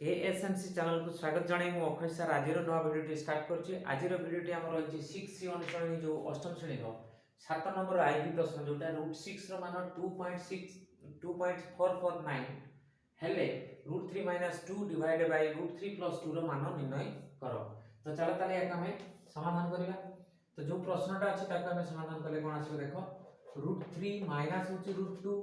एएसएमसी channel को स्वागत जनाई मु अक्षय सर आज नवा भिडियो स्टार्ट करछि। आज भिडियो आम रही 6 अनुश्रेणी जो अष्टम श्रेणी 7 नंबर आईबी प्रश्न जोटा √6 रो मान 2.449 हेले √3 - 2 डिवाइडेड बाय √3 + 2 रो मान निर्णय करो। तो चलो ताले एक हमें समाधान करिया। तो जो प्रश्नटा अछि ताको हमें समाधान करले कोन आछो देखो √3 माइनस होछि √2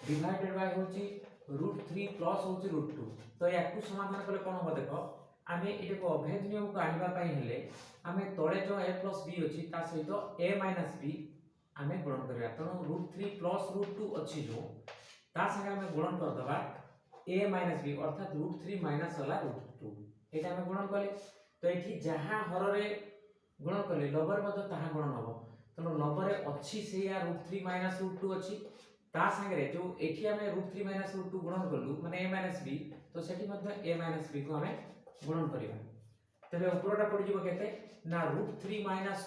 डिवाइडेड बाय होछि √3 प्लस होछि √2। तो याकू समाधान कले कोन हो देखो आमे एटे को अभेद नियम को आनिबा पई हेले आमे तळे जो a + b अछि ता सहित a - b आमे गुणन करिया। तनो √3 + √2 अछि जो ता संगे आमे गुणन कर दबा a - b अर्थात √3 माइनस वाला √2 एटा आमे गुणन कले। तो एठी जहां हररे गुणन कले लबर मत ताहा गुणन हबो। तनो लबरे अछि सेया √3 - √2 अछि ता संगे जो एठी हमें √3 - √2 गुणन करलु माने a - b तो सेठी मध्ये a - b को हमें गुणन करिबा। तबे ऊपरटा पड़ी जिवो केते ना √3 -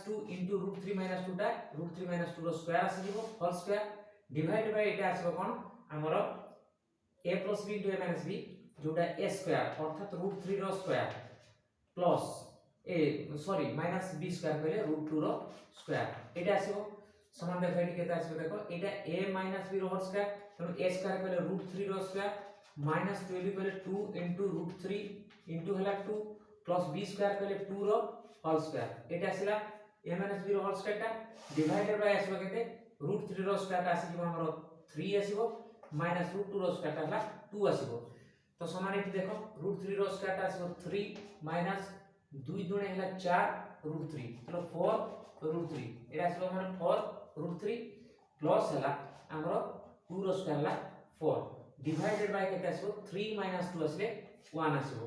2 * √3 - 2 टा √3 - 2 रो स्क्वायर आसी जिवो होल स्क्वायर डिवाइड बाय एटा आसीबो कोन हमरो a + b * a - b जोटा a स्क्वायर अर्थात √3 रो स्क्वायर प्लस -b स्क्वायर कहले √2 रो स्क्वायर एटा आसीबो समान देखो एटी केते आसीबो देखो एटा a - b रो होल स्क्वायर तनो a स्क्वायर कहले √3 रो स्क्वायर माइनस 12 कहले 2 * √3 इनटू हला 2 प्लस b स्क्वायर कहले 2 रो होल स्क्वायर एटा आसीला a - b रो होल स्क्वायर टा डिवाइडेड बाय आसीबो केते √3 रो स्क्वायर टा आसीबो हमरो 3 आसीबो माइनस √2 रो स्क्वायर टा हला 2 आसीबो। तो समान एटी देखो √3 रो स्क्वायर टा आसीबो 3 माइनस 2 दुणे हला 4 √3 तो 4 √3 एटा आसीबो हमर 4 √3 प्लस हला हमरो 2 रो स्क्वायर हला 4 डिवाइडेड बाय केते आसीबो 3 - 2 आसीले 1 आसीबो।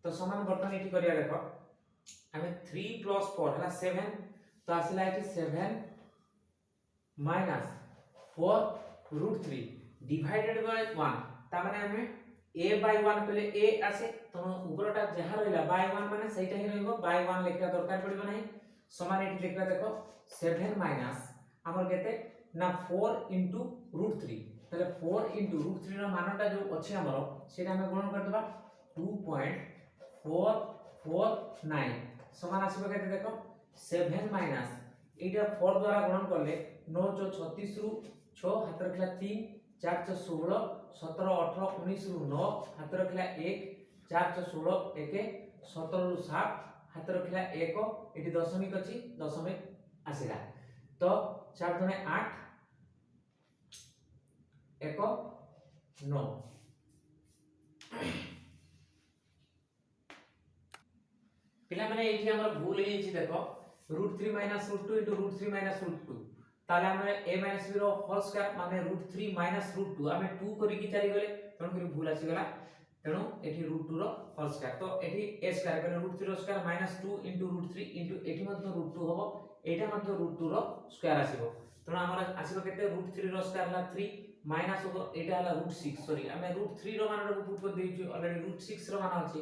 तो समान बर्तन एटी करिया देखो हमें 3 + 4 हला 7 तो आसीला एटी 7 माइनस 4 √3 डिवाइडेड बाय 1 ता माने हमें a/1 पहले a आसे तो ऊपरटा जहा रहला /1 माने सेटा ही रहइबो /1 लेखा दरकार पड़िबो नाही। समान एटी लेखा देखो 7 माइनस हमर केते ना 4 * √3 तले 4 * √3 रो मानटा जो अछि हमरो सेटा हम गुणन कर देबा 2.449 समान आसीबो केते देखो 7 माइनस एटा 4 द्वारा गुणन करले 9 * 36 रु 6 हाथ रखला 3 4 * 16 17 18 19 रु 9 हाथ रखला 1 4 * 16 1 17 रु 7 हाथ रखला 1 एटी दशमिक अछि दशमिक आसीला। तो 4 दुणे 8 1 9 पिला माने एठी हमर भूल हे छि देखो √3 - √2 * √3 - √2 ताले हम a - b रो होल स्क्वायर माने √3 - √2 हमें 2 करी की चली गले तण करी भूल आसी गला तेणु एठी √2 रो होल स्क्वायर तो एठी a स्क्वायर कहले √3 रो स्क्वायर -2 * √3 एठी मध्ये √2 हबो एटा मध्ये √2 रो स्क्वायर आसीबो तेणु हमर आसीबो केते √3 रो स्क्वायर हला 3 माइनस होबो एटा हला √6 सॉरी हमें √3 रो मान रो पुट कर देइछु ऑलरेडी √6 रो मान अछि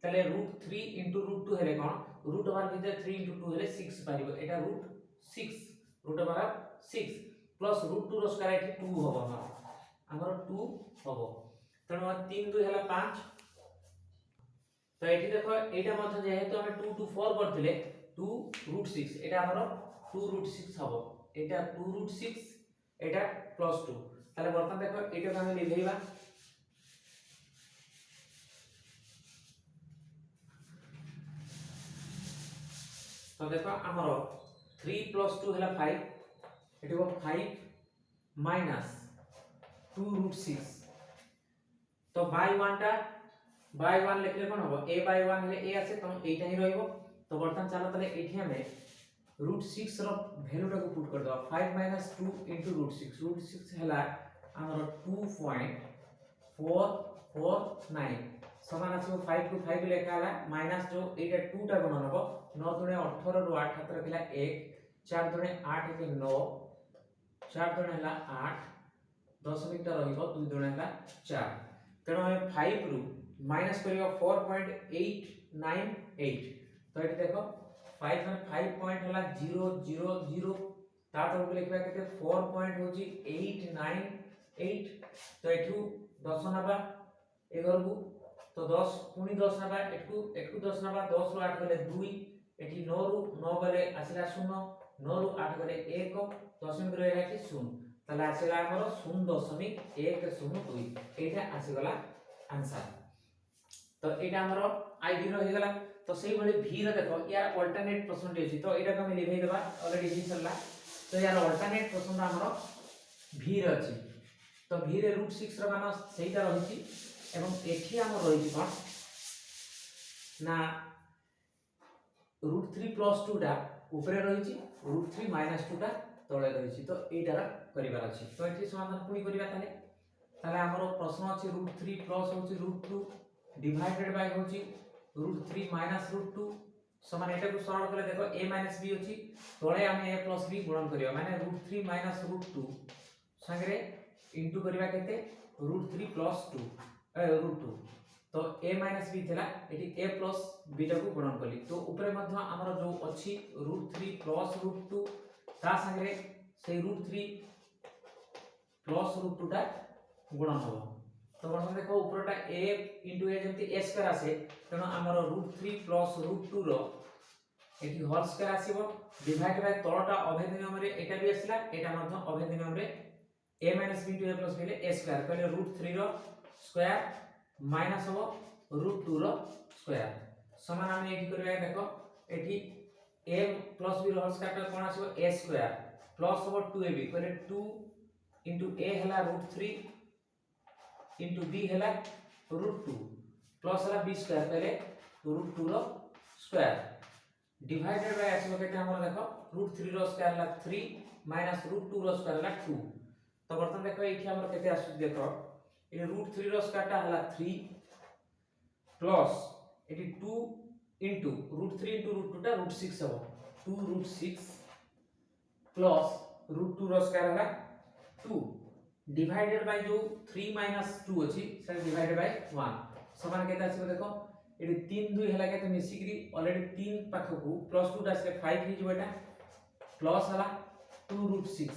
तले √3 * √2 हेले कोन रूट ओवर भितर 3 * 2 हेले 6 पारिबो एटा √6 रूट ओवर 6 प्लस √2 रो स्क्वायर एठी 2 होबो हमर 2 होबो तेणु 3 2 हेला 5 तो एठी देखो एटा मध्ये जेहेतु हम 2 2 4 करथिले 2 √6 एटा हमर 2 √6 होबो एटा 2 √6 एटा प्लस 2 ताले बर्तन देखो एटा हम लिखैबा तो देखो हमर 3 + 2 हेला 5 एटी को 5 माइनस 2 √6 तो /1 टा /1 लिखले कोन होबो a/1 हेले a आसे तो एटा ही रहइबो। तो बर्तन चलो तले एठी हमें √6 रो वैल्यू टा को पुट कर दो 5 - 2 * √6 हेला हमर 2.449 समान आसीबो 5 को 5 लेखा हला माइनस जो एटा 2 टा गुणन हबो 9 दुणे 18 रु 8 हाथ रखिला 1 4 दुणे 8 के 9 4 दुणे हला 8 दशमिक टा रहिबो 2 दुणे हला 4 तेणु हम 5 रु माइनस करियो 4.898 तो एटी देखो 5 में 5 पॉइंट हला 0 0 0 ता तो लिखबा केते 4 पॉइंट होची 898 तो एठू 10 नबा ए घर को तो 10 पुनी 10 नबा एटकू 10 नबा 10 रु 8 गले 2 एठी 9 रु 9 गले आसिला 0 9 रु 8 गले 1 दशमिक रहला कि 0 ताले आसिला हमर 0.102 एटा आसीगला आंसर। तो एटा हमर आई भी रही गला। तो सेही भली v रे देखो यार अल्टरनेट परसेंट अछि तो एटा हम लिखै देबा ऑलरेडी ही सरला। तो यार अल्टरनेट परसेंट हमर v रे अछि तो v रे √6 रो मान सेहीटा रहिछि एवं एठी हमर रहिछि कोन ना √3 + 2 टा ऊपर रहिछि √3 - 2 टा तळे रहिछि तो एटार करिवार अछि। तो एठी समाधान पुनी करिवा ताले हमर प्रश्न अछि √3 प्लस होछि √2 डिवाइडेड बाय होछि √3 - √2 समान एटा को सरल करे देखो a - b अछि तळे हम a + b गुणन करियो माने √3 - √2 संगरे इनटू करिवा केते √3 + 2 √2 तो a - b थिला एठी a + b टा को गुणन कली तो ऊपर मध्य हमर जो अछि √3 + √2 ता संगरे से √3 + √2 टा गुणन हो। तो बर्तमान देखो ऊपरटा a * a जेंति a स्क्वायर आसे तनो हमर √3 + √2 रो एठी होल स्क्वायर आसीबो डिवाइड बाय तळटा अभेद नियम रे एटा भी आसला एटा मध्य अभेद नियम रे a - b * a + b ले a स्क्वायर कहले √3 रो स्क्वायर माइनस हो √2 रो स्क्वायर समान हम एठी करबा देखो एठी a + b रो होल स्क्वायर कोन आसीबो a स्क्वायर प्लस हो 2ab कहले 2 * a हला √3 into b हला √2 प्लस हला b स्क्वायर पहले √2 रो स्क्वायर डिवाइडेड बाय आसीबो केते हमर देखो √3 रो स्क्वायर हला 3 माइनस √2 रो स्क्वायर हला 2 तो बर्तन देखो एठी हमर केते आसु देखो ए √3 रो स्क्वायर टा हला 3 प्लस एठी 2 into √3 into √2 टा √6 हो 2 √6 प्लस √2 रो स्क्वायर हला 2 डिवाइडेड बाय जो 3 - 2 अछि से डिवाइडेड बाय 1 समान केते आसीबो देखो एडी 3 2 हला केते मिसिकरी ऑलरेडी 3 पाखकू +2 टा से 5 हि जबटा प्लस हला 2 √6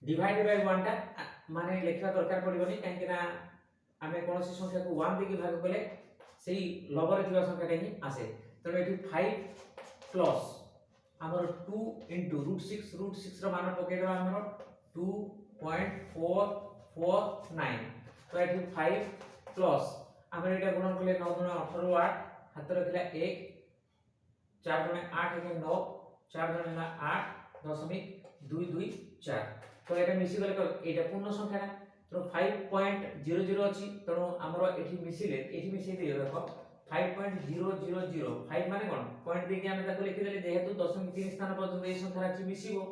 डिवाइडेड बाय 1 टा माने लेखा दरकार पड़िबोनी काहे कि ना आमे कोनोसी संख्या को 1 देकी भाग कले सेही लबर थिबा संख्या हि आसे तो एठी 5 प्लस हमर 2 into √6 रो मान पकेइबा हमर 2.449 तो एठी 5 प्लस हमर एटा गुणन कले 9 * 18 8 हाथ रखिला 1 4 * 8 = 9 4 * 8 .224 तो एटा मिसी गले एटा पूर्ण संख्या ना तो 5.00 अछि तो हमर एठी मिसिले एठी मिसि दियो देखो 5.000 5 माने कोन पॉइंट देके हम ताको लिखि देले जेहेतु 0.3 स्थान पर्यंत ए संख्या अछि मिसिबो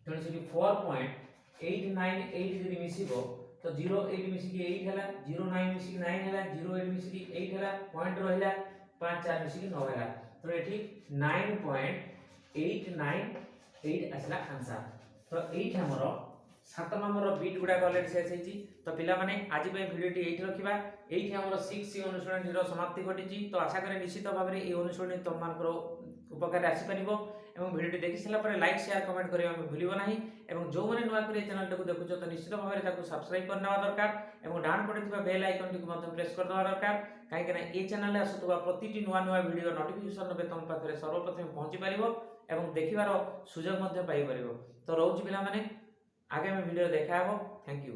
तो सेठी 4.898 जदि मिसिबो तो 08 मिसि की 8 हला 09 मिसि की 9 हला 08 मिसि की 8 हला पॉइंट रहला 5 4 मिसि की 9 हला तो एठी 9.898 असला आंसर। तो 8 हमरो 7 नंबर बीट गुडा ऑलरेडी शेष हेची तो पिला माने आज पे वीडियो टी 8 रखिबा एठी हमरो 6 अनुसरण रो समाप्ति घटिची तो आशा करे निश्चित भाव रे ए अनुसरण तुम मानकर उपकार आसी परिबो एवं वीडियो टी देखि सला परे लाइक शेयर कमेंट करियो हम भूलिबो नाही एवं जो माने नवा करे चैनल टाको देखुचो तो निश्चित भाव रे ताको सब्सक्राइब करनवा दरकार एवं डाउन पड़े थिबा बेल आइकन टी को मध्य प्रेस कर दवा दरकार काहे कि ना ए चैनल रे आसुतबा प्रतिटी नवा नवा वीडियो नोटिफिकेशन नबे तुम पाखरे सर्वप्रथम पहुंची परिबो एवं देखिबार सुजोग मध्य पाई परिबो तो रहउची पिला माने आगे में वीडियो देखा हो थैंक यू।